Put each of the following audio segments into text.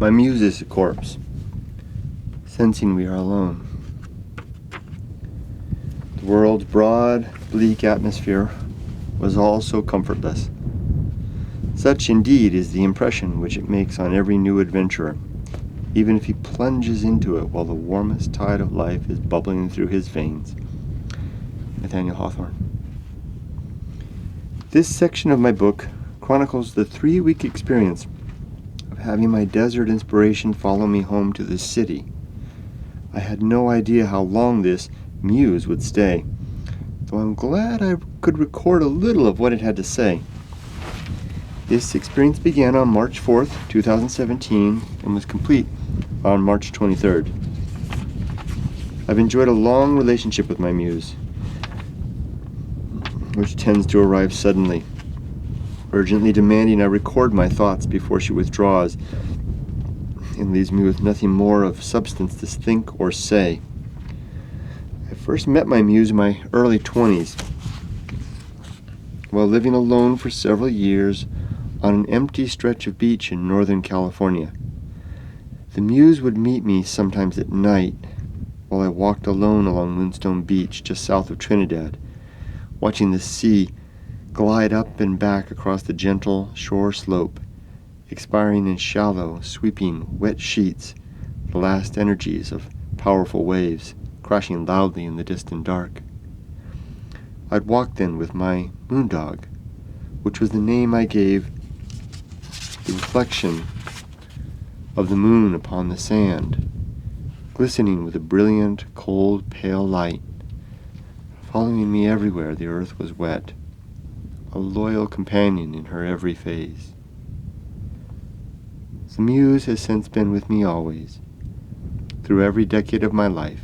My muse is a corpse, sensing we are alone. The world's broad, bleak atmosphere was all so comfortless. Such indeed is the impression which it makes on every new adventurer, even if he plunges into it while the warmest tide of life is bubbling through his veins. Nathaniel Hawthorne. This section of my book chronicles the 3-week experience of having my desert inspiration follow me home to the city. I had no idea how long this muse would stay, though I'm glad I could record a little of what it had to say. This experience began on March 4th, 2017, and was complete on March 23rd. I've enjoyed a long relationship with my muse, which tends to arrive suddenly, urgently demanding I record my thoughts before she withdraws and leaves me with nothing more of substance to think or say. I first met my muse in my early 20s, while living alone for several years on an empty stretch of beach in Northern California. The muse would meet me sometimes at night while I walked alone along Moonstone Beach just south of Trinidad, watching the sea glide up and back across the gentle shore slope, expiring in shallow, sweeping, wet sheets, the last energies of powerful waves crashing loudly in the distant dark. I'd walk then with my moondog, which was the name I gave the reflection of the moon upon the sand, glistening with a brilliant, cold, pale light, following me everywhere the earth was wet, a loyal companion in her every phase. The muse has since been with me always, through every decade of my life,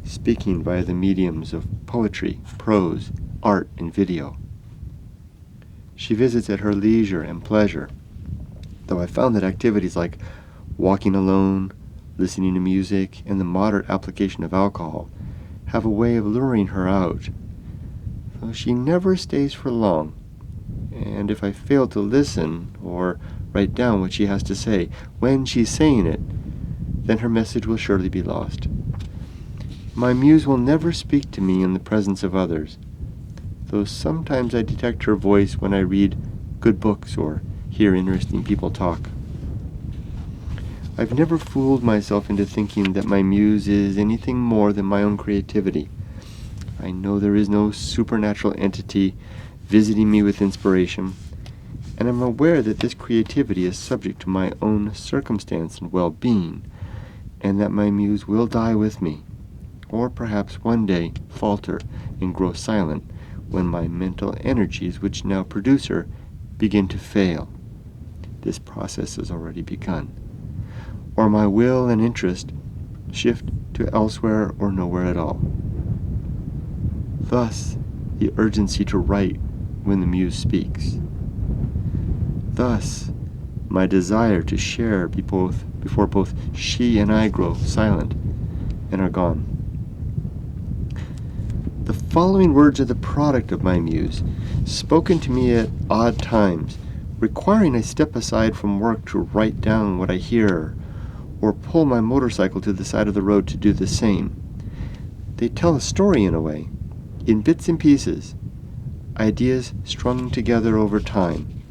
speaking via the mediums of poetry, prose, art, and video. She visits at her leisure and pleasure, though I found that activities like walking alone, listening to music, and the moderate application of alcohol have a way of luring her out. Though she never stays for long, and if I fail to listen or write down what she has to say when she's saying it, then her message will surely be lost. My muse will never speak to me in the presence of others, though sometimes I detect her voice when I read good books or hear interesting people talk. I've never fooled myself into thinking that my muse is anything more than my own creativity. I know there is no supernatural entity visiting me with inspiration, and I'm aware that this creativity is subject to my own circumstance and well-being, and that my muse will die with me, or perhaps one day falter and grow silent when my mental energies, which now produce her, begin to fail. This process has already begun. Or my will and interest shift to elsewhere or nowhere at all. Thus, the urgency to write when the muse speaks. Thus, my desire to share before both she and I grow silent and are gone. The following words are the product of my muse, spoken to me at odd times, requiring I step aside from work to write down what I hear, or pull my motorcycle to the side of the road to do the same. They tell a story in a way, in bits and pieces, ideas strung together over time,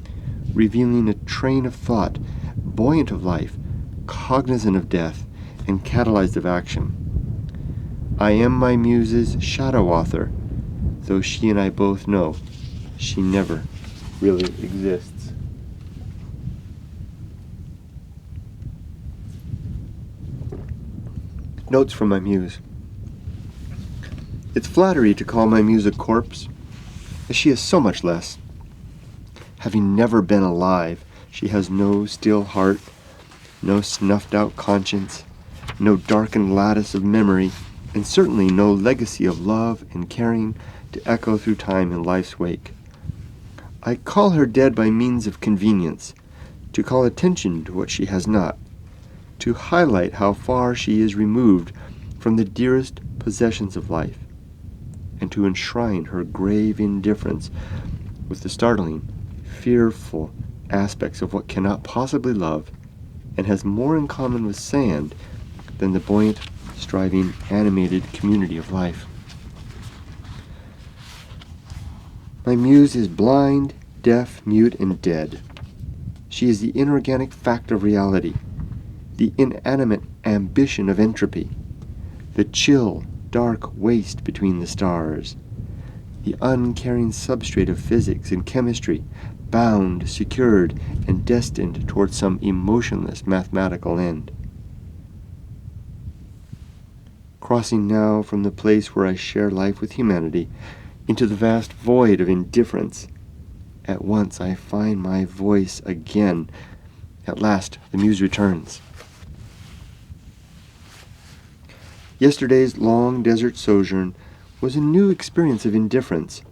revealing a train of thought, buoyant of life, cognizant of death, and catalyzed of action. I am my muse's shadow author, though she and I both know she never really exists. Notes from my muse. It's flattery to call my muse a corpse, as she is so much less. Having never been alive, she has no still heart, no snuffed-out conscience, no darkened lattice of memory, and certainly no legacy of love and caring to echo through time in life's wake. I call her dead by means of convenience, to call attention to what she has not, to highlight how far she is removed from the dearest possessions of life, and to enshrine her grave indifference with the startling, fearful aspects of what cannot possibly love and has more in common with sand than the buoyant, striving, animated community of life. My muse is blind, deaf, mute, and dead. She is the inorganic fact of reality, the inanimate ambition of entropy, the chill, dark waste between the stars, the uncaring substrate of physics and chemistry, bound, secured, and destined toward some emotionless mathematical end. Crossing now from the place where I share life with humanity into the vast void of indifference, at once I find my voice again. At last the muse returns. Yesterday's long desert sojourn was a new experience of indifference,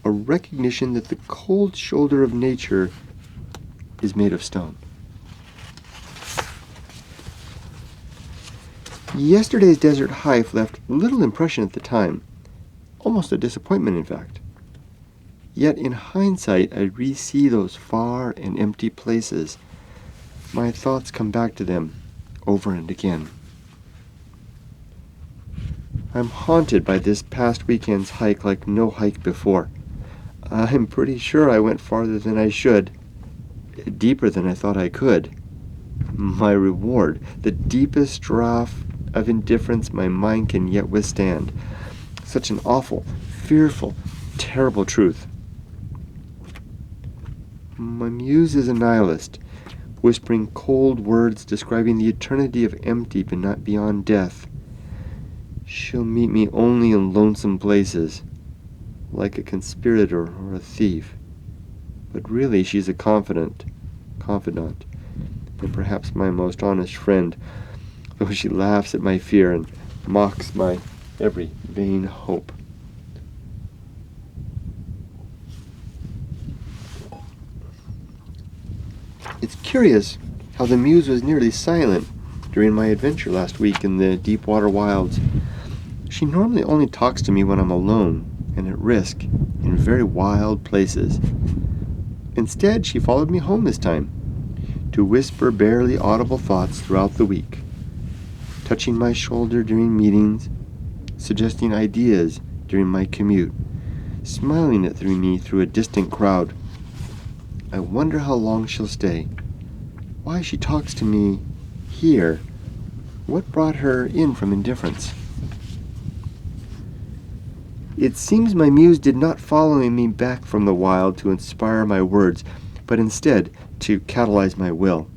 a recognition that the cold shoulder of nature is made of stone. Yesterday's desert hike left little impression at the time, almost a disappointment in fact. Yet in hindsight I re-see those far and empty places. My thoughts come back to them over and again. I'm haunted by this past weekend's hike like no hike before. I'm pretty sure I went farther than I should, deeper than I thought I could. My reward, the deepest draught of indifference my mind can yet withstand. Such an awful, fearful, terrible truth. My muse is a nihilist, whispering cold words describing the eternity of empty but not beyond death. She'll meet me only in lonesome places, like a conspirator or a thief. But really she's a confidant, and perhaps my most honest friend, though she laughs at my fear and mocks my every vain hope. It's curious how the muse was nearly silent during my adventure last week in the deep water wilds. She normally only talks to me when I'm alone and at risk in very wild places. Instead, she followed me home this time to whisper barely audible thoughts throughout the week, touching my shoulder during meetings, suggesting ideas during my commute, smiling at me through a distant crowd. I wonder how long she'll stay, why she talks to me here, what brought her in from indifference. It seems my muse did not follow me back from the wild to inspire my words, but instead to catalyze my will.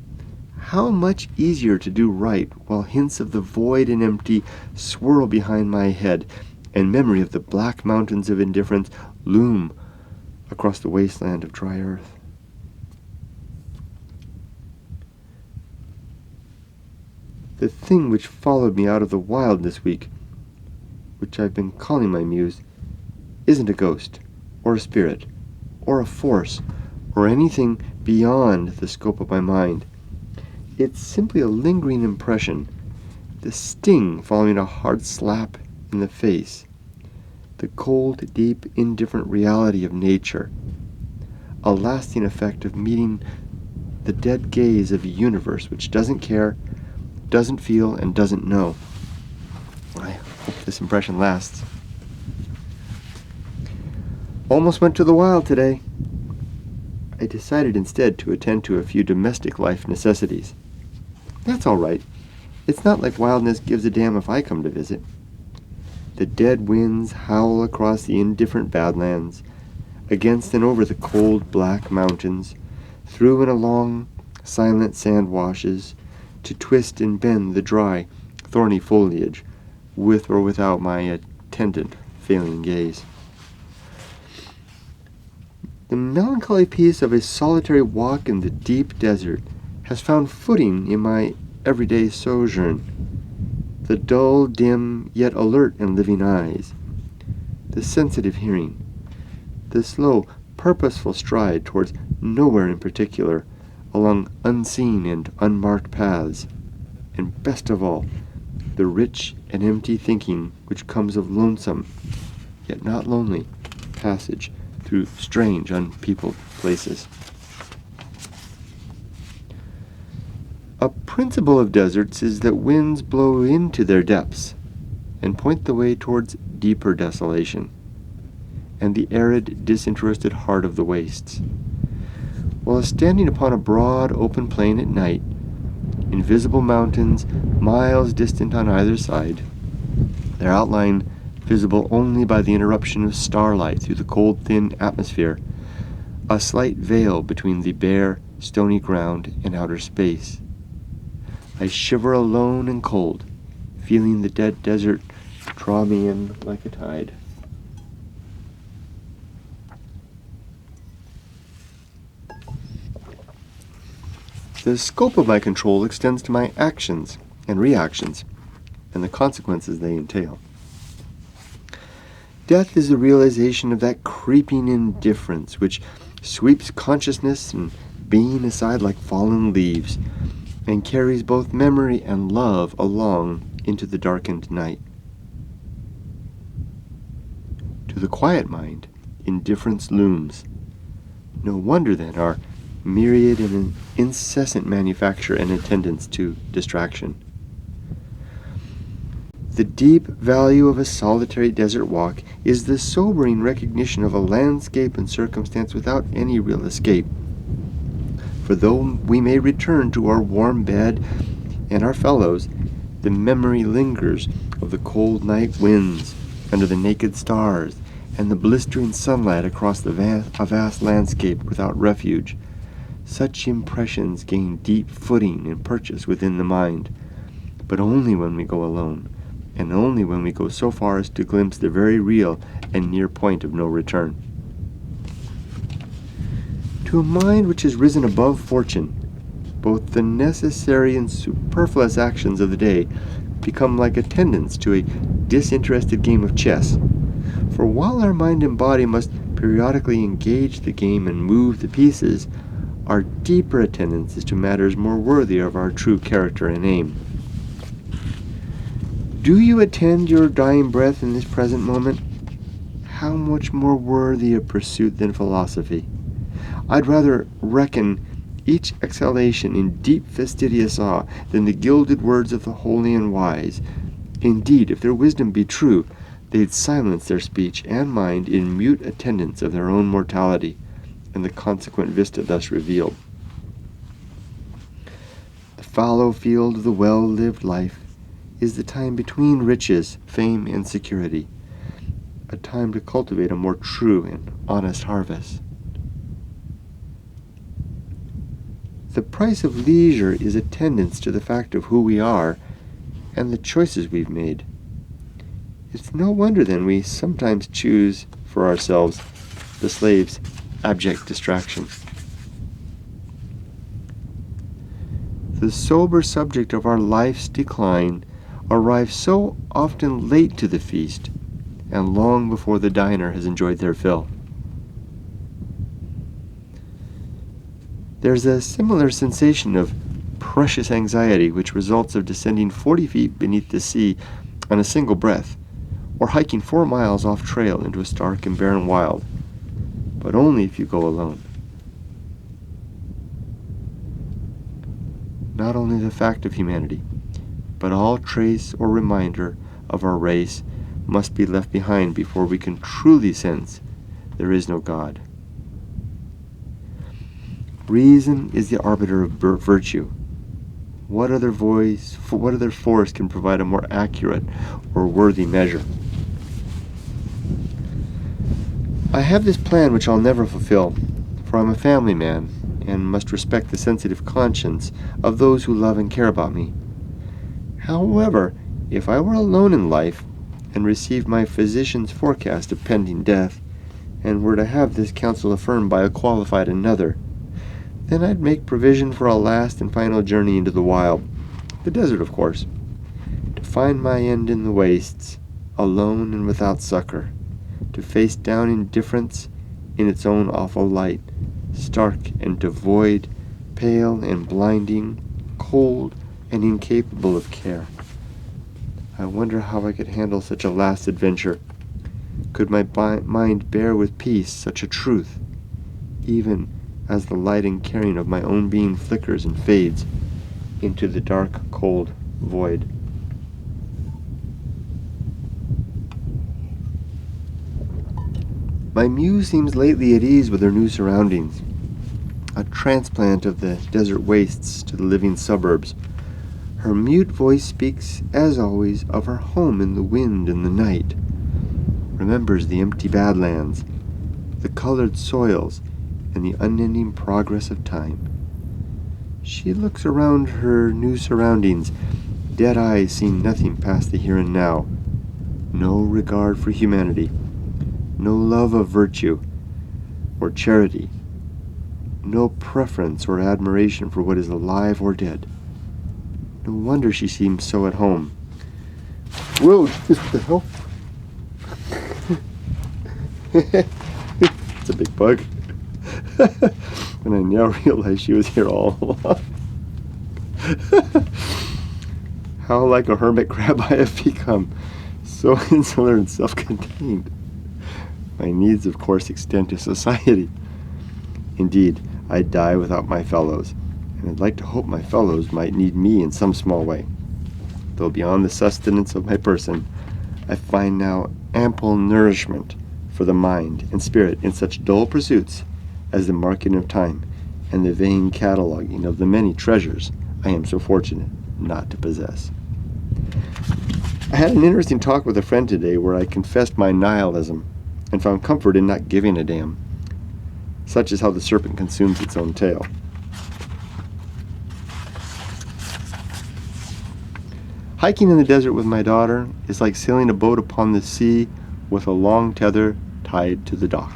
How much easier to do right while hints of the void and empty swirl behind my head, and memory of the black mountains of indifference loom across the wasteland of dry earth. The thing which followed me out of the wild this week, which I've been calling my muse, isn't a ghost, or a spirit, or a force, or anything beyond the scope of my mind. It's simply a lingering impression, the sting following a hard slap in the face, the cold, deep, indifferent reality of nature, a lasting effect of meeting the dead gaze of a universe which doesn't care, doesn't feel, and doesn't know. I hope this impression lasts. Almost went to the wild today. I decided instead to attend to a few domestic life necessities. That's all right. It's not like wildness gives a damn if I come to visit. The dead winds howl across the indifferent badlands, against and over the cold black mountains, through and along silent sand washes, to twist and bend the dry, thorny foliage, with or without my attendant failing gaze. The melancholy peace of a solitary walk in the deep desert has found footing in my everyday sojourn. The dull, dim, yet alert and living eyes, the sensitive hearing, the slow, purposeful stride towards nowhere in particular, along unseen and unmarked paths, and best of all, the rich and empty thinking which comes of lonesome, yet not lonely, passage through strange, unpeopled places. principle of deserts is that winds blow into their depths and point the way towards deeper desolation and the arid, disinterested heart of the wastes. While standing upon a broad, open plain at night, invisible mountains miles distant on either side, their outline visible only by the interruption of starlight through the cold, thin atmosphere, a slight veil between the bare, stony ground and outer space. I shiver alone and cold, feeling the dead desert draw me in like a tide. The scope of my control extends to my actions and reactions and the consequences they entail. Death is the realization of that creeping indifference which sweeps consciousness and being aside like fallen leaves and carries both memory and love along into the darkened night. To the quiet mind, indifference looms. No wonder then our myriad and incessant manufacture and attendance to distraction. The deep value of a solitary desert walk is the sobering recognition of a landscape and circumstance without any real escape. For though we may return to our warm bed and our fellows, the memory lingers of the cold night winds under the naked stars and the blistering sunlight across a vast landscape without refuge. Such impressions gain deep footing and purchase within the mind, but only when we go alone, and only when we go so far as to glimpse the very real and near point of no return. To a mind which has risen above fortune, both the necessary and superfluous actions of the day become like attendants to a disinterested game of chess. For while our mind and body must periodically engage the game and move the pieces, our deeper attendance is to matters more worthy of our true character and aim. Do you attend your dying breath in this present moment? How much more worthy a pursuit than philosophy? I'd rather reckon each exhalation in deep fastidious awe than the gilded words of the holy and wise. Indeed, if their wisdom be true, they'd silence their speech and mind in mute attendance of their own mortality, and the consequent vista thus revealed. The fallow field of the well-lived life is the time between riches, fame, and security, a time to cultivate a more true and honest harvest. The price of leisure is attendance to the fact of who we are and the choices we've made. It's no wonder then we sometimes choose for ourselves the slave's abject distraction. The sober subject of our life's decline arrives so often late to the feast and long before the diner has enjoyed their fill. There's a similar sensation of precious anxiety which results of descending 40 feet beneath the sea on a single breath, or hiking 4 miles off trail into a stark and barren wild, but only if you go alone. Not only the fact of humanity, but all trace or reminder of our race must be left behind before we can truly sense there is no God. Reason is the arbiter of virtue. What other force can provide a more accurate or worthy measure? I have this plan which I'll never fulfill, for I'm a family man and must respect the sensitive conscience of those who love and care about me. However, if I were alone in life and received my physician's forecast of pending death, and were to have this counsel affirmed by a qualified another, then I'd make provision for a last and final journey into the wild, the desert of course, to find my end in the wastes, alone and without succor, to face down indifference in its own awful light, stark and devoid, pale and blinding, cold and incapable of care. I wonder how I could handle such a last adventure. Could my mind bear with peace such a truth, even as the light and caring of my own being flickers and fades, into the dark, cold void. My muse seems lately at ease with her new surroundings, a transplant of the desert wastes to the living suburbs. Her mute voice speaks, as always, of her home in the wind and the night, remembers the empty badlands, the colored soils, and the unending progress of time. She looks around her new surroundings, dead eyes seeing nothing past the here and now, no regard for humanity, no love of virtue or charity, no preference or admiration for what is alive or dead. No wonder she seems so at home. Whoa, what the hell? It's a big bug. And I now realize she was here all along. How like a hermit crab I have become, so insular and self-contained. My needs, of course, extend to society. Indeed, I die without my fellows, and I'd like to hope my fellows might need me in some small way. Though beyond the sustenance of my person, I find now ample nourishment for the mind and spirit in such dull pursuits as the marking of time and the vain cataloging of the many treasures I am so fortunate not to possess. I had an interesting talk with a friend today where I confessed my nihilism and found comfort in not giving a damn. Such is how the serpent consumes its own tail. Hiking in the desert with my daughter is like sailing a boat upon the sea with a long tether tied to the dock.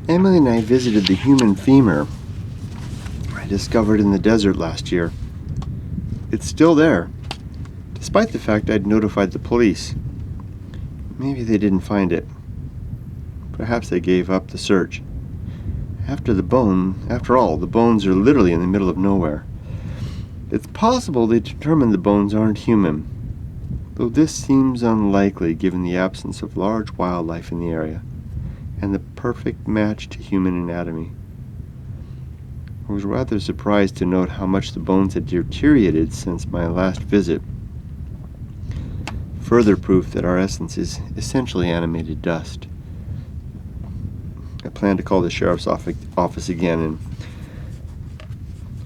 Emily and I visited the human femur I discovered in the desert last year. It's still there, despite the fact I'd notified the police. Maybe they didn't find it. Perhaps they gave up the search. After all, the bones are literally in the middle of nowhere. It's possible they determined the bones aren't human, though this seems unlikely given the absence of large wildlife in the area and the perfect match to human anatomy. I was rather surprised to note how much the bones had deteriorated since my last visit. Further proof that our essence is essentially animated dust. I plan to call the sheriff's office again and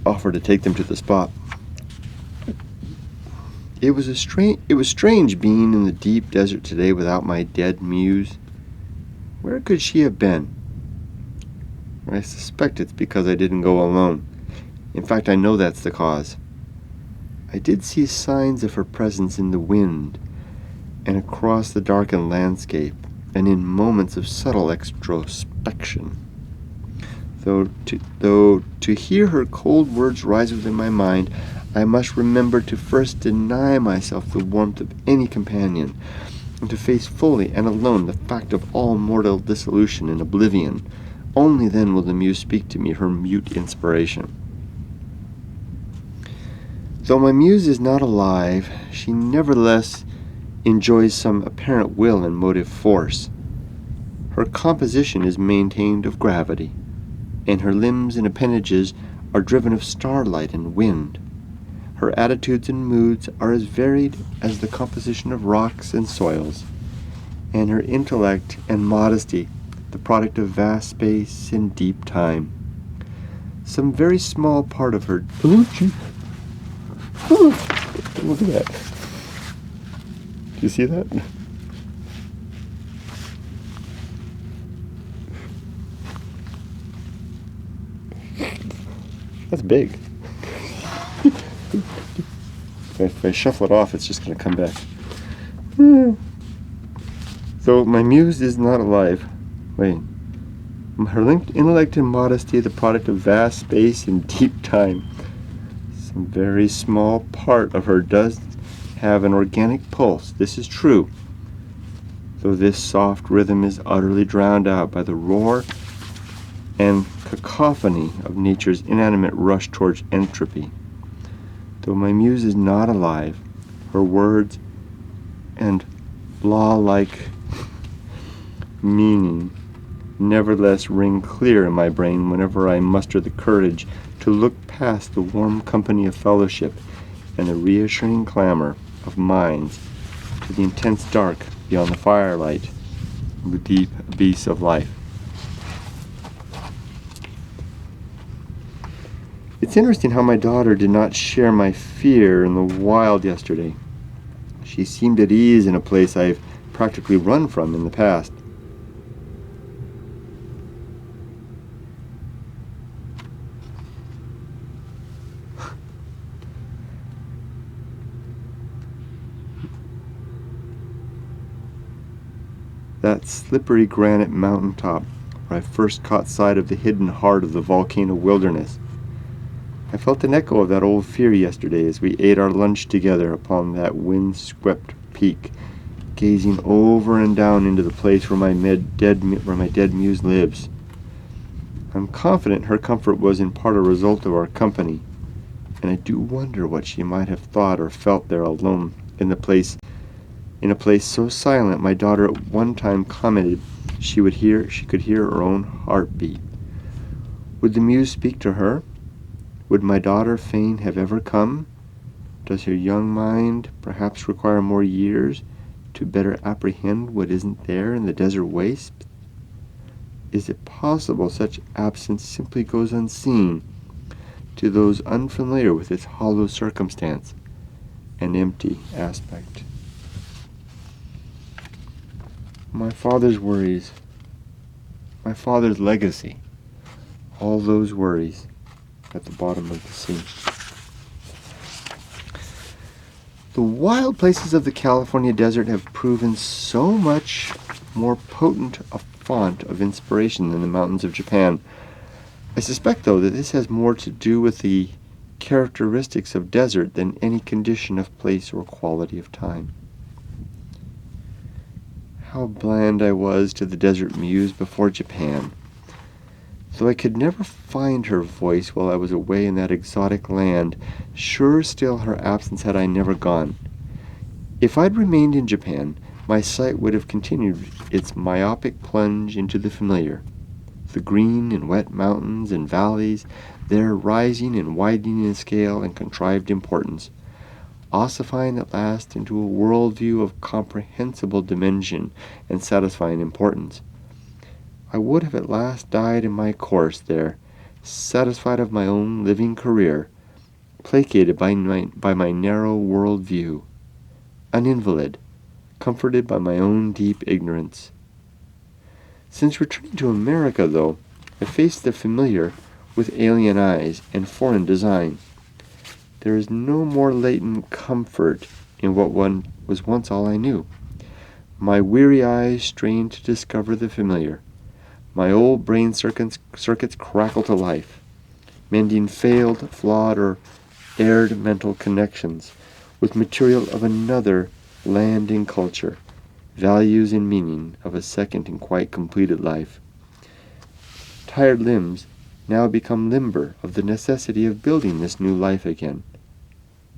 offer to take them to the spot. It was strange being in the deep desert today without my dead muse. Where could she have been? I suspect it's because I didn't go alone. In fact, I know that's the cause. I did see signs of her presence in the wind and across the darkened landscape and in moments of subtle extrospection. Though to hear her cold words rise within my mind, I must remember to first deny myself the warmth of any companion, and to face fully and alone the fact of all mortal dissolution and oblivion. Only then will the muse speak to me her mute inspiration. Though my muse is not alive, she nevertheless enjoys some apparent will and motive force. Her composition is maintained of gravity, and her limbs and appendages are driven of starlight and wind. Her attitudes and moods are as varied as the composition of rocks and soils, and her intellect and modesty the product of vast space and deep time. Some very small part of her... Look at that. Do you see that? That's big. If I shuffle it off, it's just going to come back. So my muse is not alive. Wait. Her intellect and modesty are the product of vast space and deep time. Some very small part of her does have an organic pulse. This is true. Though this soft rhythm is utterly drowned out by the roar and cacophony of nature's inanimate rush towards entropy. Though my muse is not alive, her words and law-like meaning nevertheless ring clear in my brain whenever I muster the courage to look past the warm company of fellowship and the reassuring clamor of minds to the intense dark beyond the firelight and the deep abyss of life. It's interesting how my daughter did not share my fear in the wild yesterday. She seemed at ease in a place I've practically run from in the past. That slippery granite mountaintop where I first caught sight of the hidden heart of the volcano wilderness. I felt an echo of that old fear yesterday as we ate our lunch together upon that wind-swept peak, gazing over and down into the place where my dead muse lives. I'm confident her comfort was in part a result of our company, and I do wonder what she might have thought or felt there alone in a place so silent my daughter at one time commented she could hear her own heartbeat. Would the muse speak to her? Would my daughter fain have ever come? Does her young mind perhaps require more years to better apprehend what isn't there in the desert waste? Is it possible such absence simply goes unseen to those unfamiliar with its hollow circumstance and empty aspect? My father's worries, my father's legacy, all those worries at the bottom of the sea. The wild places of the California desert have proven so much more potent a font of inspiration than the mountains of Japan. I suspect, though, that this has more to do with the characteristics of desert than any condition of place or quality of time. How bland I was to the desert muse before Japan. Though I could never find her voice while I was away in that exotic land, sure still her absence had I never gone. If I'd remained in Japan, my sight would have continued its myopic plunge into the familiar. The green and wet mountains and valleys, there rising and widening in scale and contrived importance, ossifying at last into a worldview of comprehensible dimension and satisfying importance. I would have at last died in my course there, satisfied of my own living career, placated by my narrow world view, an invalid, comforted by my own deep ignorance. Since returning to America, though, I faced the familiar with alien eyes and foreign design. There is no more latent comfort in what was once all I knew. My weary eyes strain to discover the familiar. My old brain circuits crackle to life, mending failed, flawed, or erred mental connections with material of another land and culture, values and meaning of a second and quite completed life. Tired limbs now become limber of the necessity of building this new life again.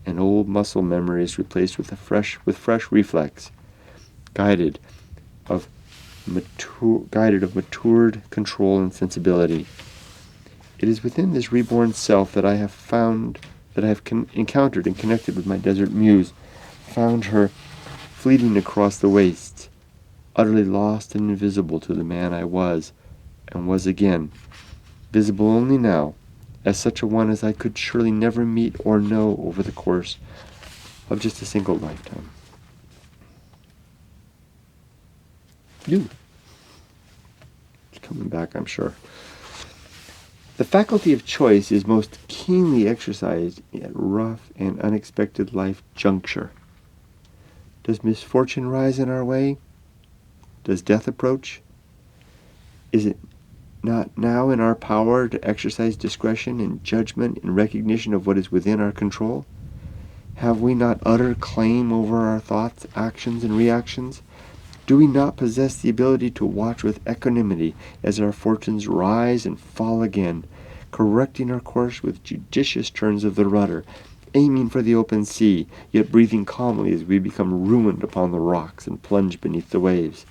An old muscle memory is replaced with fresh reflex, guided of matured control and sensibility. It is within this reborn self that I have encountered and connected with my desert muse, found her fleeting across the wastes, utterly lost and invisible to the man I was, and was again, visible only now, as such a one as I could surely never meet or know over the course of just a single lifetime. You. It's coming back, I'm sure. The faculty of choice is most keenly exercised at rough and unexpected life juncture. Does misfortune rise in our way? Does death approach? Is it not now in our power to exercise discretion and judgment in recognition of what is within our control? Have we not utter claim over our thoughts, actions, and reactions? Do we not possess the ability to watch with equanimity as our fortunes rise and fall again, correcting our course with judicious turns of the rudder, aiming for the open sea, yet breathing calmly as we become ruined upon the rocks and plunge beneath the waves?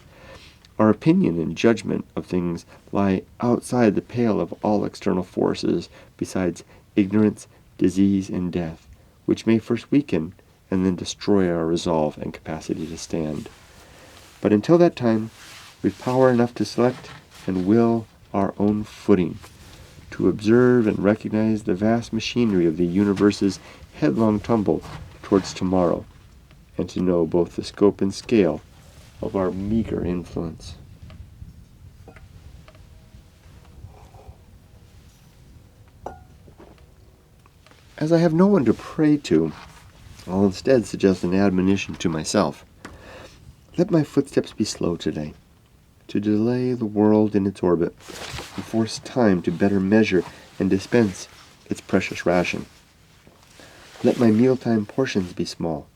Our opinion and judgment of things lie outside the pale of all external forces besides ignorance, disease, and death, which may first weaken and then destroy our resolve and capacity to stand. But until that time, we've power enough to select and will our own footing, to observe and recognize the vast machinery of the universe's headlong tumble towards tomorrow, and to know both the scope and scale of our meager influence. As I have no one to pray to, I'll instead suggest an admonition to myself. Let my footsteps be slow today, to delay the world in its orbit, and force time to better measure and dispense its precious ration. Let my mealtime portions be small.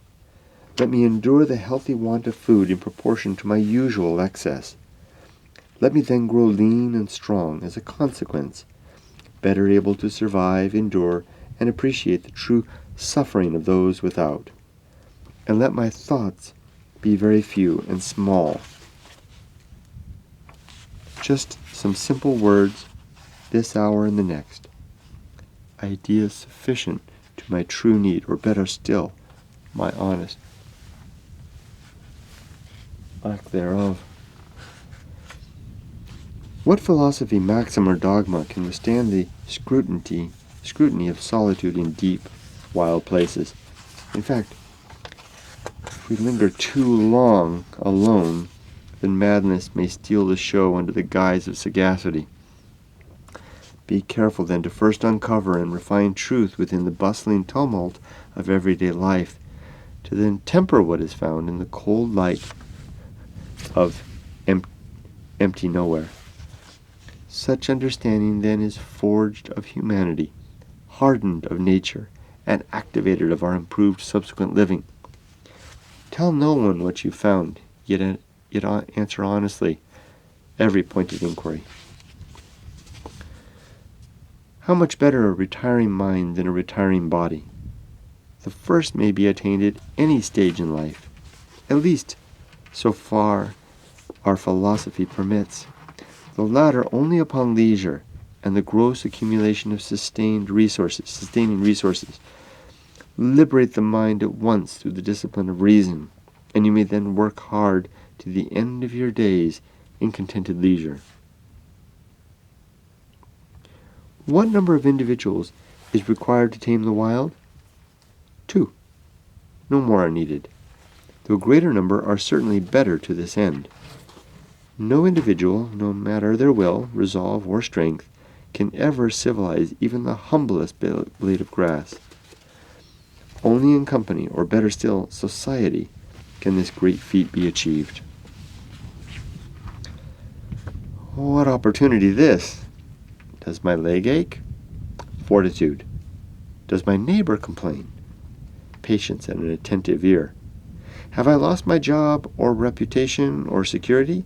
Let me endure the healthy want of food in proportion to my usual excess. Let me then grow lean and strong as a consequence, better able to survive, endure, and appreciate the true suffering of those without. And let my thoughts be very few and small. Just some simple words, this hour and the next. Ideas sufficient to my true need, or better still, my honest lack thereof. What philosophy, maxim, or dogma can withstand the scrutiny of solitude in deep, wild places? In fact, if we linger too long alone, then madness may steal the show under the guise of sagacity. Be careful then to first uncover and refine truth within the bustling tumult of everyday life, to then temper what is found in the cold light of empty nowhere. Such understanding then is forged of humanity, hardened of nature, and activated of our improved subsequent living. Tell no one what you found, yet answer honestly every pointed inquiry. How much better a retiring mind than a retiring body? The first may be attained at any stage in life, at least so far our philosophy permits. The latter only upon leisure and the gross accumulation of sustaining resources. Liberate the mind at once through the discipline of reason, and you may then work hard to the end of your days in contented leisure. What number of individuals is required to tame the wild? 2. No more are needed, though a greater number are certainly better to this end. No individual, no matter their will, resolve, or strength, can ever civilize even the humblest blade of grass. Only in company, or better still, society, can this great feat be achieved. What opportunity this! Does my leg ache? Fortitude. Does my neighbor complain? Patience and an attentive ear. Have I lost my job or reputation or security?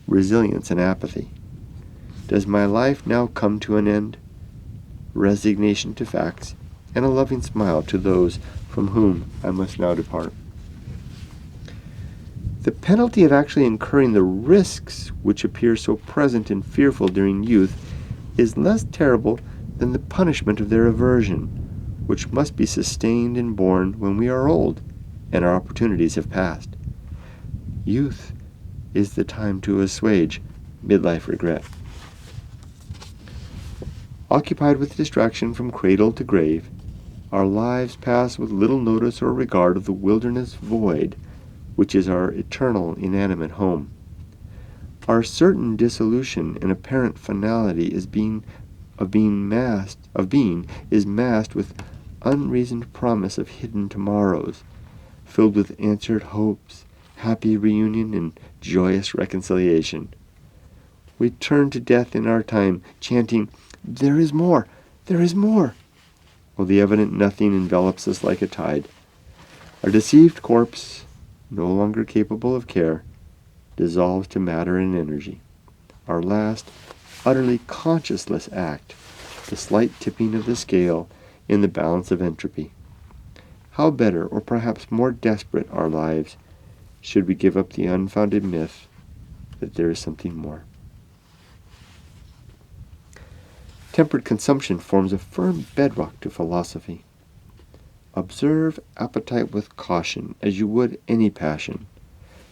Resilience and apathy. Does my life now come to an end? Resignation to facts, and a loving smile to those from whom I must now depart. The penalty of actually incurring the risks which appear so present and fearful during youth is less terrible than the punishment of their aversion, which must be sustained and borne when we are old and our opportunities have passed. Youth is the time to assuage midlife regret. Occupied with distraction from cradle to grave, our lives pass with little notice or regard of the wilderness void, which is our eternal inanimate home. Our certain dissolution and apparent finality is masked with unreasoned promise of hidden tomorrows, filled with answered hopes, happy reunion, and joyous reconciliation. We turn to death in our time, chanting, "There is more! There is more!" while the evident nothing envelops us like a tide. Our deceived corpse, no longer capable of care, dissolves to matter and energy. Our last, utterly conscienceless act, the slight tipping of the scale in the balance of entropy. How better, or perhaps more desperate, our lives, should we give up the unfounded myth that there is something more. Tempered consumption forms a firm bedrock to philosophy. Observe appetite with caution, as you would any passion.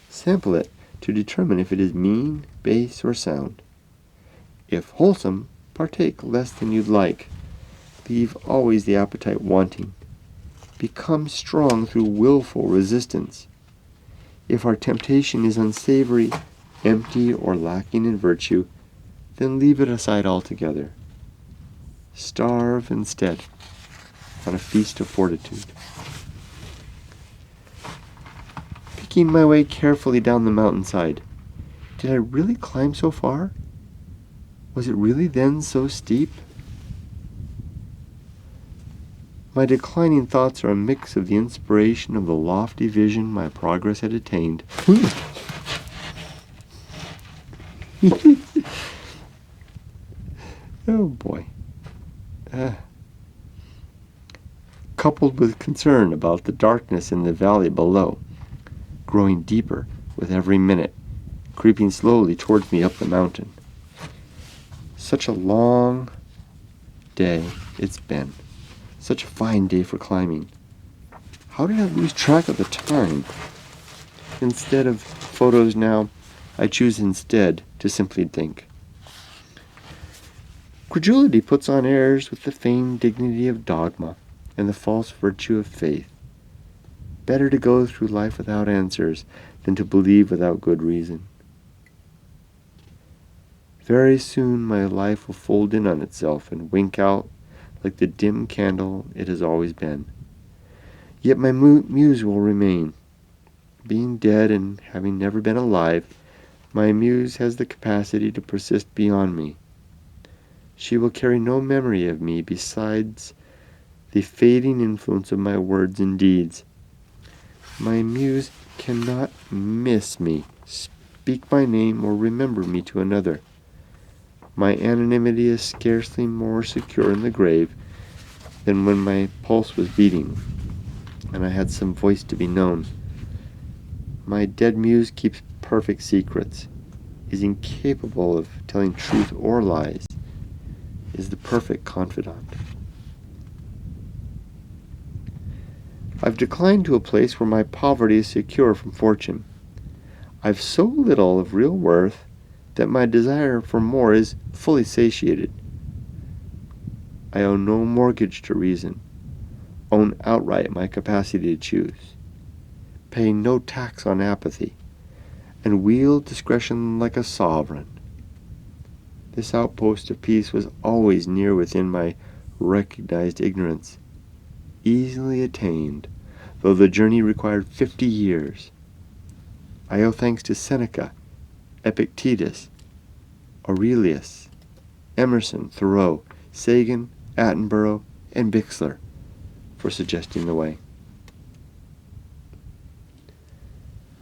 Sample it to determine if it is mean, base, or sound. If wholesome, partake less than you'd like. Leave always the appetite wanting. Become strong through willful resistance. If our temptation is unsavory, empty, or lacking in virtue, then leave it aside altogether. Starve instead on a feast of fortitude. Picking my way carefully down the mountainside, did I really climb so far? Was it really then so steep? My declining thoughts are a mix of the inspiration of the lofty vision my progress had attained. Oh boy. Coupled with concern about the darkness in the valley below, growing deeper with every minute, creeping slowly towards me up the mountain. Such a long day it's been. Such a fine day for climbing. How did I lose track of the time? Instead of photos now, I choose instead to simply think. Credulity puts on airs with the feigned dignity of dogma and the false virtue of faith. Better to go through life without answers than to believe without good reason. Very soon my life will fold in on itself and wink out like the dim candle it has always been. Yet my muse will remain. Being dead and having never been alive, my muse has the capacity to persist beyond me. She will carry no memory of me besides the fading influence of my words and deeds. My muse cannot miss me, speak my name, or remember me to another. My anonymity is scarcely more secure in the grave than when my pulse was beating and I had some voice to be known. My dead muse keeps perfect secrets, is incapable of telling truth or lies, is the perfect confidant. I've declined to a place where my poverty is secure from fortune. I've so little of real worth that my desire for more is fully satiated. I owe no mortgage to reason, own outright my capacity to choose, pay no tax on apathy, and wield discretion like a sovereign. This outpost of peace was always near within my recognized ignorance, easily attained, though the journey required 50 years. I owe thanks to Seneca, Epictetus, Aurelius, Emerson, Thoreau, Sagan, Attenborough, and Bixler for suggesting the way.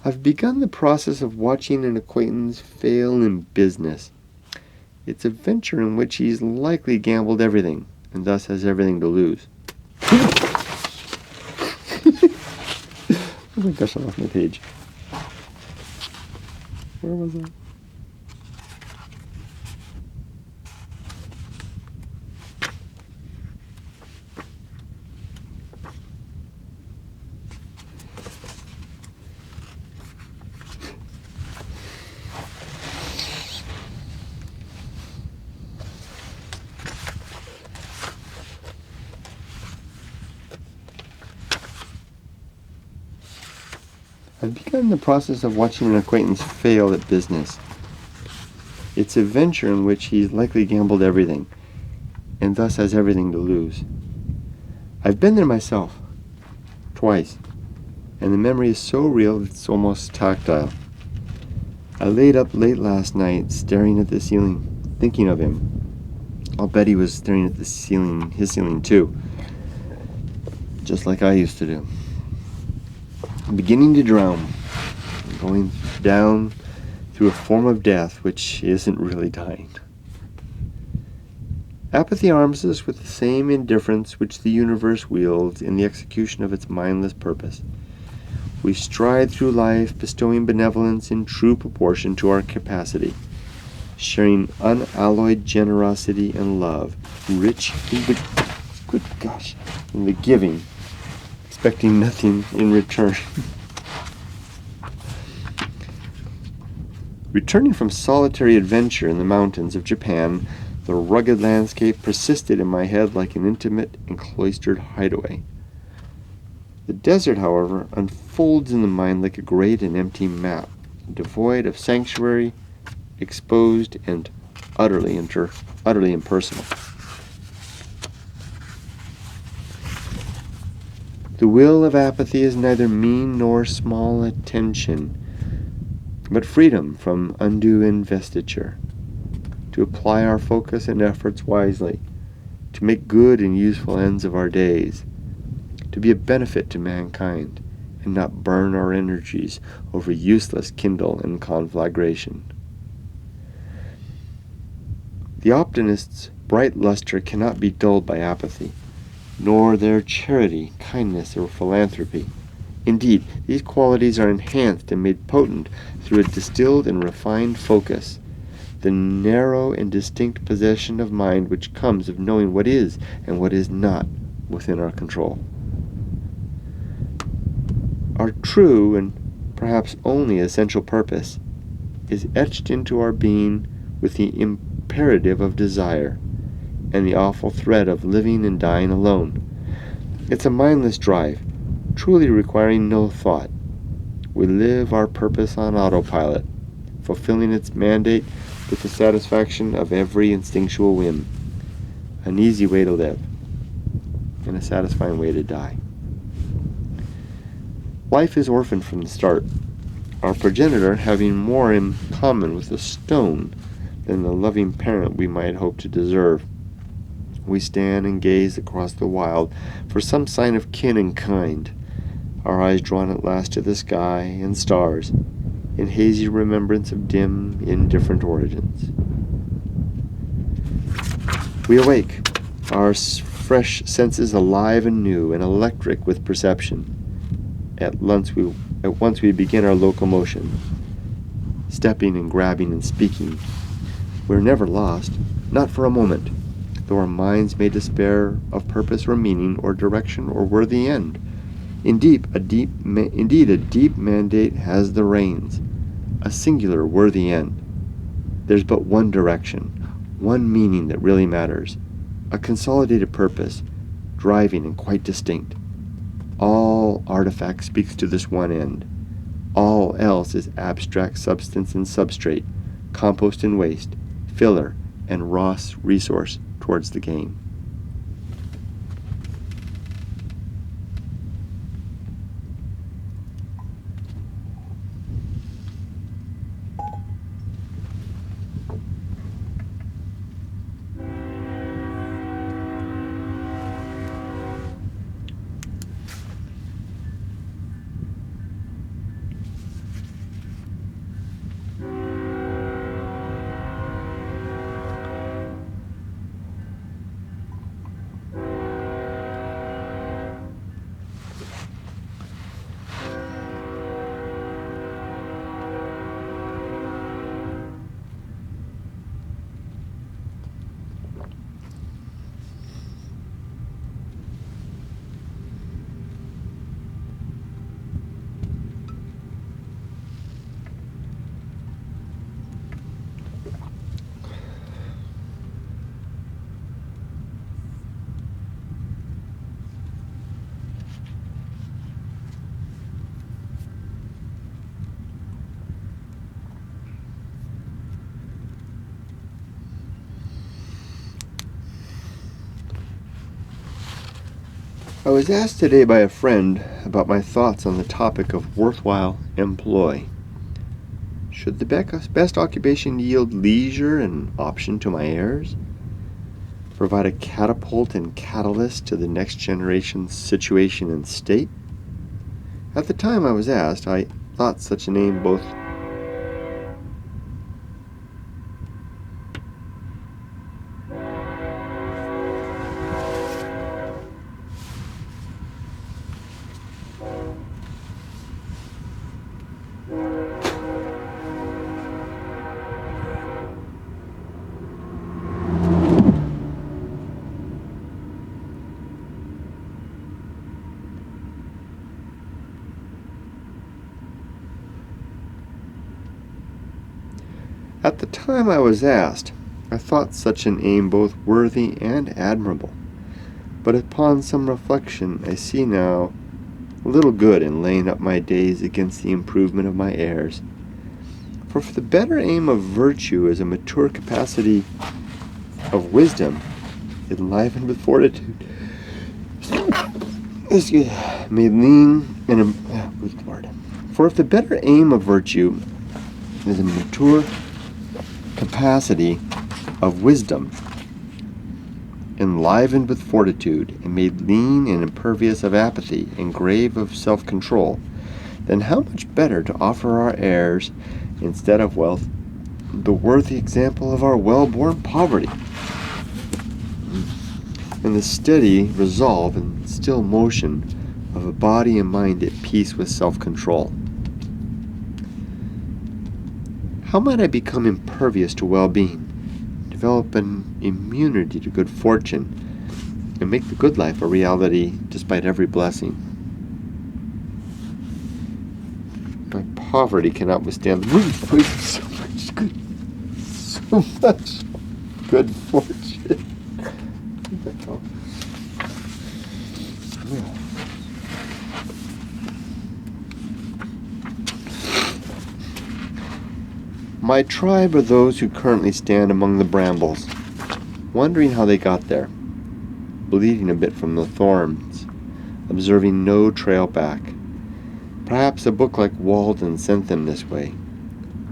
I've begun the process of watching an acquaintance fail in business. It's a venture in which he's likely gambled everything, and thus has everything to lose. Oh my gosh, I lost my page. Where was I? I've begun the process of watching an acquaintance fail at business. It's a venture in which he's likely gambled everything, and thus has everything to lose. I've been there myself, twice, and the memory is so real it's almost tactile. I laid up late last night, staring at the ceiling, thinking of him. I'll bet he was staring at the ceiling, his ceiling too, just like I used to do. I'm beginning to drown, going down through a form of death which isn't really dying. Apathy arms us with the same indifference which the universe wields in the execution of its mindless purpose. We stride through life, bestowing benevolence in true proportion to our capacity, sharing unalloyed generosity and love, rich in the giving, expecting nothing in return. Returning from solitary adventure in the mountains of Japan, the rugged landscape persisted in my head like an intimate and cloistered hideaway. The desert, however, unfolds in the mind like a great and empty map, devoid of sanctuary, exposed, and utterly impersonal. The will of apathy is neither mean nor small attention, but freedom from undue investiture, to apply our focus and efforts wisely, to make good and useful ends of our days, to be a benefit to mankind, and not burn our energies over useless kindle and conflagration. The optimist's bright luster cannot be dulled by apathy, nor their charity, kindness, or philanthropy. Indeed, these qualities are enhanced and made potent through a distilled and refined focus, the narrow and distinct possession of mind which comes of knowing what is and what is not within our control. Our true and perhaps only essential purpose is etched into our being with the imperative of desire and the awful threat of living and dying alone. It's a mindless drive, truly requiring no thought. We live our purpose on autopilot, fulfilling its mandate with the satisfaction of every instinctual whim. An easy way to live, and a satisfying way to die. Life is orphaned from the start, our progenitor having more in common with a stone than the loving parent we might hope to deserve. We stand and gaze across the wild for some sign of kin and kind, our eyes drawn at last to the sky and stars, in hazy remembrance of dim, indifferent origins. We awake, our fresh senses alive and new and electric with perception. At once we begin our locomotion, stepping and grabbing and speaking. We're never lost, not for a moment, though our minds may despair of purpose or meaning or direction or worthy end. Indeed, a deep mandate has the reins, a singular worthy end. There's but one direction, one meaning that really matters, a consolidated purpose, driving and quite distinct. All artifact speaks to this one end. All else is abstract substance and substrate, compost and waste, filler and raw resource towards the gain. I was asked today by a friend about my thoughts on the topic of worthwhile employ. Should the best occupation yield leisure and option to my heirs? Provide a catapult and catalyst to the next generation's situation and state? At the time I was asked, I thought such an aim both At the time I was asked, I thought such an aim both worthy and admirable. But upon some reflection, I see now little good in laying up my days against the improvement of my heirs. For if the better aim of virtue is a mature capacity of wisdom, enlivened with fortitude, may lean in For if the better aim of virtue is a mature capacity of wisdom, enlivened with fortitude, and made lean and impervious of apathy, and grave of self-control, then how much better to offer our heirs, instead of wealth, the worthy example of our well-born poverty, and the steady resolve and still motion of a body and mind at peace with self-control. How might I become impervious to well-being, develop an immunity to good fortune, and make the good life a reality despite every blessing? My poverty cannot withstand the so much good fortune. My tribe are those who currently stand among the brambles, wondering how they got there, bleeding a bit from the thorns, observing no trail back. Perhaps a book like Walden sent them this way,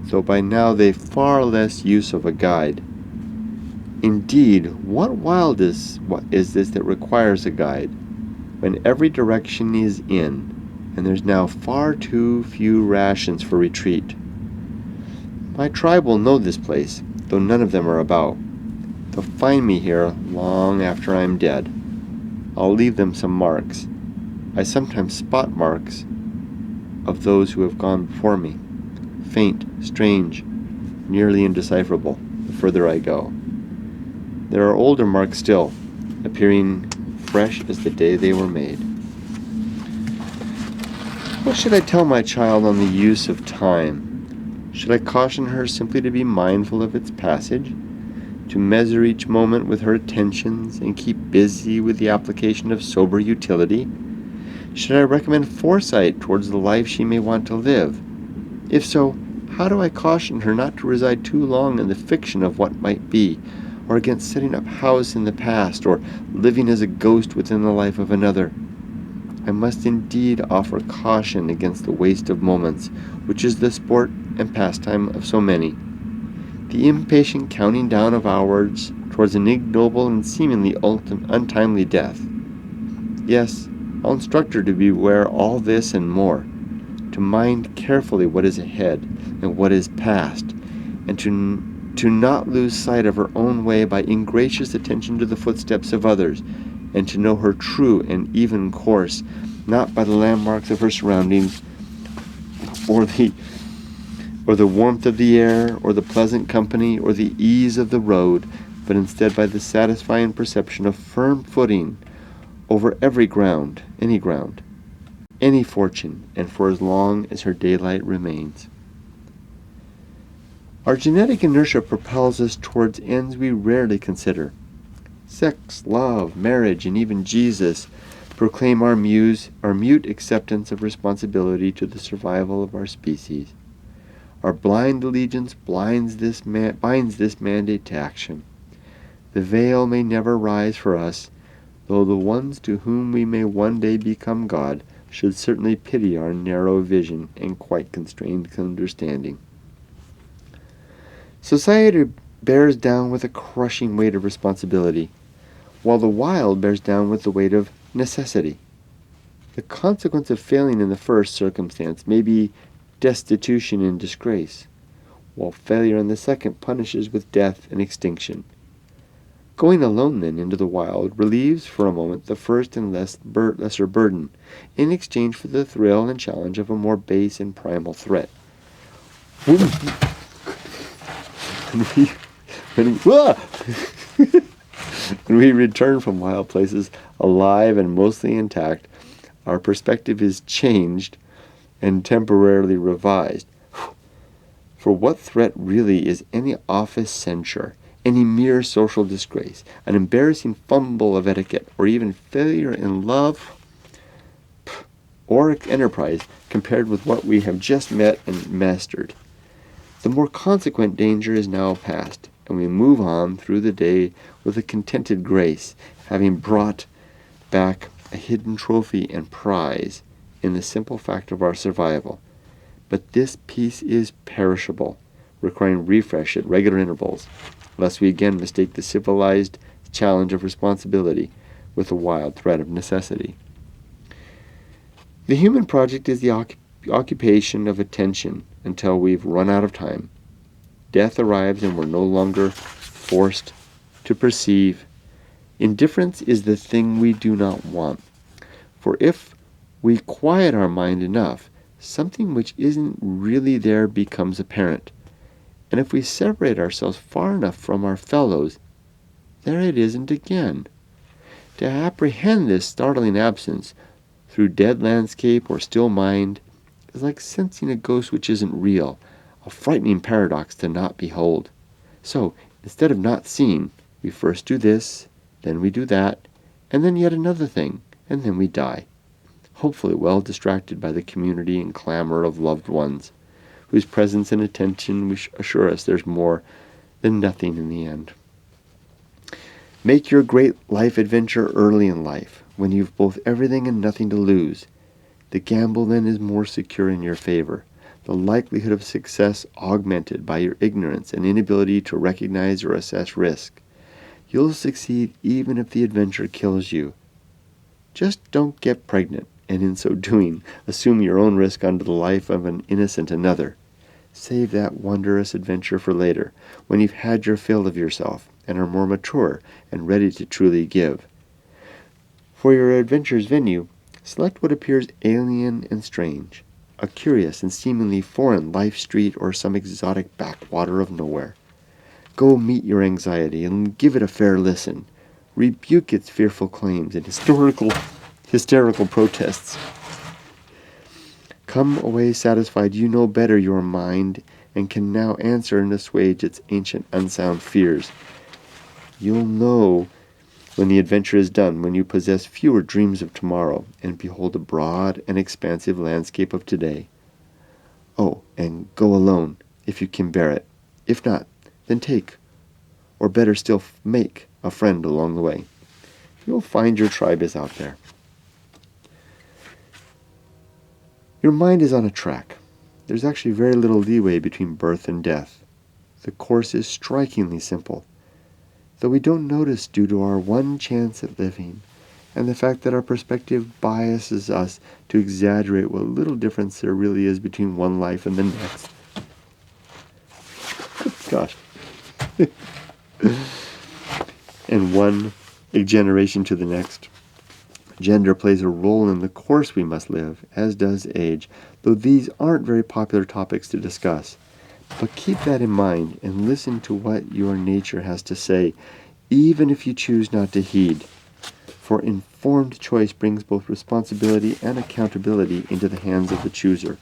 though by now they've far less use of a guide. Indeed, what is this that requires a guide, when every direction is in, and there's now far too few rations for retreat? My tribe will know this place, though none of them are about. They'll find me here long after I'm dead. I'll leave them some marks. I sometimes spot marks of those who have gone before me, faint, strange, nearly indecipherable, the further I go. There are older marks still, appearing fresh as the day they were made. What should I tell my child on the use of time? Should I caution her simply to be mindful of its passage, to measure each moment with her attentions, and keep busy with the application of sober utility? Should I recommend foresight towards the life she may want to live? If so, how do I caution her not to reside too long in the fiction of what might be, or against setting up house in the past, or living as a ghost within the life of another? I must indeed offer caution against the waste of moments, which is the sport and pastime of so many, the impatient counting down of hours towards an ignoble and seemingly untimely death. Yes, I'll instruct her to beware all this and more, to mind carefully what is ahead and what is past, and to not lose sight of her own way by ingracious attention to the footsteps of others, and to know her true and even course, not by the landmarks of her surroundings, or the warmth of the air, or the pleasant company, or the ease of the road, but instead by the satisfying perception of firm footing over every ground, any fortune, and for as long as her daylight remains. Our genetic inertia propels us towards ends we rarely consider. Sex, love, marriage, and even Jesus proclaim our mute acceptance of responsibility to the survival of our species. Our blind allegiance binds this mandate to action. The veil may never rise for us, though the ones to whom we may one day become God should certainly pity our narrow vision and quite constrained understanding. Society bears down with a crushing weight of responsibility, while the wild bears down with the weight of necessity. The consequence of failing in the first circumstance may be destitution and disgrace, while failure in the second punishes with death and extinction. Going alone, then, into the wild relieves for a moment the first and lesser burden, in exchange for the thrill and challenge of a more base and primal threat. When we return from wild places alive and mostly intact, our perspective is changed and temporarily revised. For what threat really is any office censure, any mere social disgrace, an embarrassing fumble of etiquette, or even failure in love or enterprise compared with what we have just met and mastered? The more consequent danger is now past, and we move on through the day with a contented grace, having brought back a hidden trophy and prize in the simple fact of our survival. But this peace is perishable, requiring refresh at regular intervals, lest we again mistake the civilized challenge of responsibility with the wild threat of necessity. The human project is the occupation of attention until we've run out of time. Death arrives and we're no longer forced to perceive. Indifference is the thing we do not want. For if we quiet our mind enough, something which isn't really there becomes apparent. And if we separate ourselves far enough from our fellows, there it isn't again. To apprehend this startling absence through dead landscape or still mind is like sensing a ghost which isn't real, a frightening paradox to not behold. So, instead of not seeing, we first do this, then we do that, and then yet another thing, and then we die, hopefully well distracted by the community and clamor of loved ones, whose presence and attention assure us there's more than nothing in the end. Make your great life adventure early in life, when you've both everything and nothing to lose. The gamble then is more secure in your favor, the likelihood of success augmented by your ignorance and inability to recognize or assess risk. You'll succeed even if the adventure kills you. Just don't get pregnant, and in so doing, assume your own risk onto the life of an innocent another. Save that wondrous adventure for later, when you've had your fill of yourself, and are more mature and ready to truly give. For your adventure's venue, select what appears alien and strange, a curious and seemingly foreign life street or some exotic backwater of nowhere. Go meet your anxiety and give it a fair listen. Rebuke its fearful claims and hysterical protests. Come away satisfied you know better your mind and can now answer and assuage its ancient unsound fears. You'll know when the adventure is done, when you possess fewer dreams of tomorrow and behold a broad and expansive landscape of today. Oh, and go alone, if you can bear it. If not, then take, or better still, make a friend along the way. You'll find your tribe is out there. Your mind is on a track. There's actually very little leeway between birth and death. The course is strikingly simple, though we don't notice due to our one chance at living, and the fact that our perspective biases us to exaggerate what little difference there really is between one life and the next. Gosh. And one generation to the next. Gender plays a role in the course we must live, as does age, though these aren't very popular topics to discuss. But keep that in mind and listen to what your nature has to say, even if you choose not to heed. For informed choice brings both responsibility and accountability into the hands of the chooser.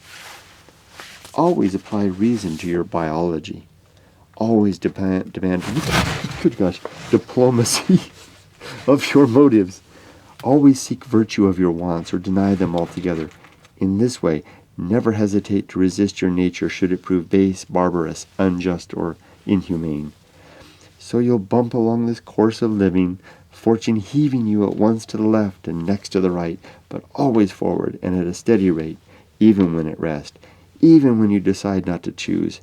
Always apply reason to your biology. Always demand diplomacy of your motives. Always seek virtue of your wants or deny them altogether. In this way, never hesitate to resist your nature should it prove base, barbarous, unjust, or inhumane. So you'll bump along this course of living, fortune heaving you at once to the left and next to the right, but always forward and at a steady rate, even when at rest, even when you decide not to choose.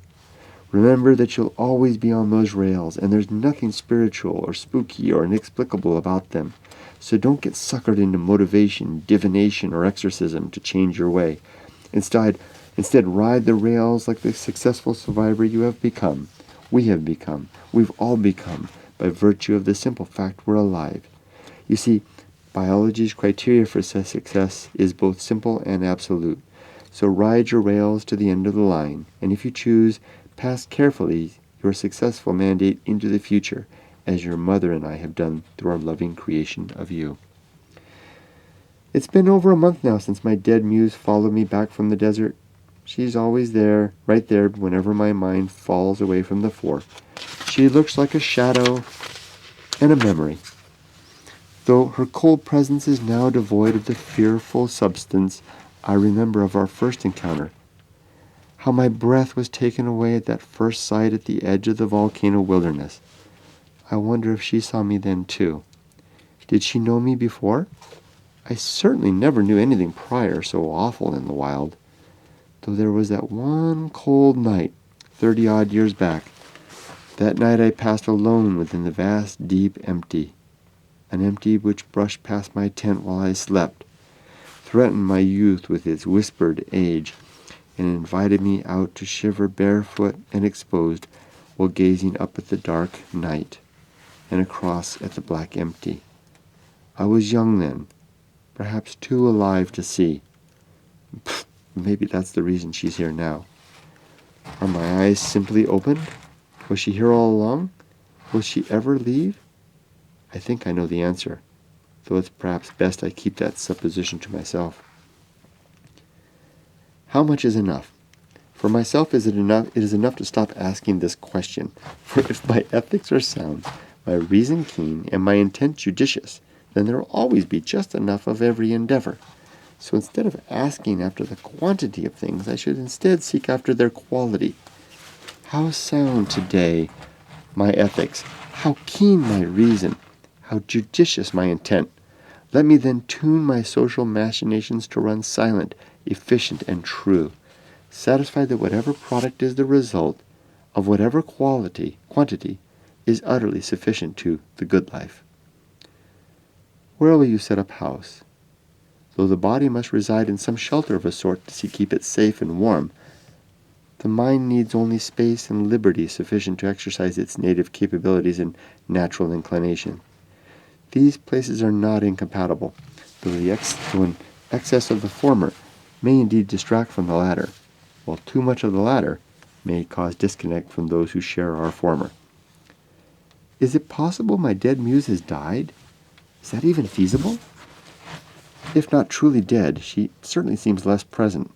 Remember that you'll always be on those rails, and there's nothing spiritual or spooky or inexplicable about them. So don't get suckered into motivation, divination, or exorcism to change your way. Instead, ride the rails like the successful survivor you have become. We have become. We've all become, by virtue of the simple fact we're alive. You see, biology's criteria for success is both simple and absolute. So ride your rails to the end of the line, and if you choose, pass carefully your successful mandate into the future, as your mother and I have done through our loving creation of you. It's been over a month now since my dead muse followed me back from the desert. She's always there, right there, whenever my mind falls away from the fort. She looks like a shadow and a memory, though her cold presence is now devoid of the fearful substance I remember of our first encounter. How my breath was taken away at that first sight at the edge of the volcano wilderness. I wonder if she saw me then too. Did she know me before? I certainly never knew anything prior so awful in the wild, though there was that one cold night, 30-odd years back. That night I passed alone within the vast, deep empty, an empty which brushed past my tent while I slept, threatened my youth with its whispered age, and invited me out to shiver barefoot and exposed while gazing up at the dark night and across at the black empty. I was young then, perhaps too alive to see. Maybe that's the reason she's here now. Are my eyes simply opened? Was she here all along? Will she ever leave? I think I know the answer, though it's perhaps best I keep that supposition to myself. How much is enough? For myself, it is enough to stop asking this question. For if my ethics are sound, my reason keen, and my intent judicious, then there will always be just enough of every endeavor. So instead of asking after the quantity of things, I should instead seek after their quality. How sound today my ethics, how keen my reason, how judicious my intent. Let me then tune my social machinations to run silent, efficient, and true, satisfied that whatever product is the result of whatever quantity is utterly sufficient to the good life. Where will you set up house? Though the body must reside in some shelter of a sort to keep it safe and warm, the mind needs only space and liberty sufficient to exercise its native capabilities and natural inclination. These places are not incompatible, though an excess of the former may indeed distract from the latter, while too much of the latter may cause disconnect from those who share our former. Is it possible my dead muse has died? Is that even feasible? If not truly dead, she certainly seems less present.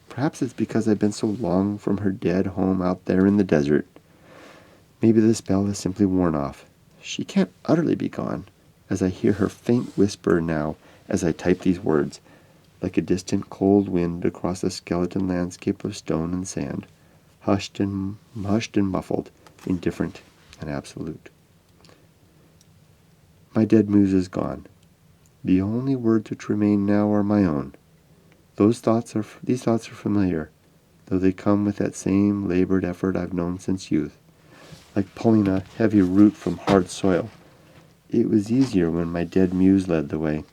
Perhaps it's because I've been so long from her dead home out there in the desert. Maybe the spell has simply worn off. She can't utterly be gone, as I hear her faint whisper now as I type these words, like a distant cold wind across a skeleton landscape of stone and sand, hushed and muffled, indifferent and absolute. My dead muse is gone. The only words which remain now are my own. These thoughts are familiar, though they come with that same labored effort I've known since youth, like pulling a heavy root from hard soil. It was easier when my dead muse led the way,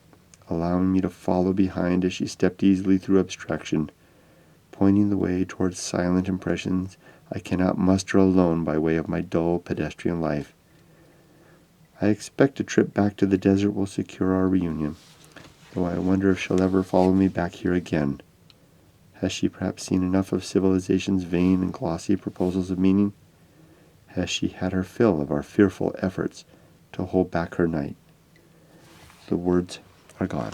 allowing me to follow behind as she stepped easily through abstraction, pointing the way towards silent impressions I cannot muster alone by way of my dull pedestrian life. I expect a trip back to the desert will secure our reunion, though I wonder if she'll ever follow me back here again. Has she perhaps seen enough of civilization's vain and glossy proposals of meaning? Has she had her fill of our fearful efforts to hold back her night? The words are gone.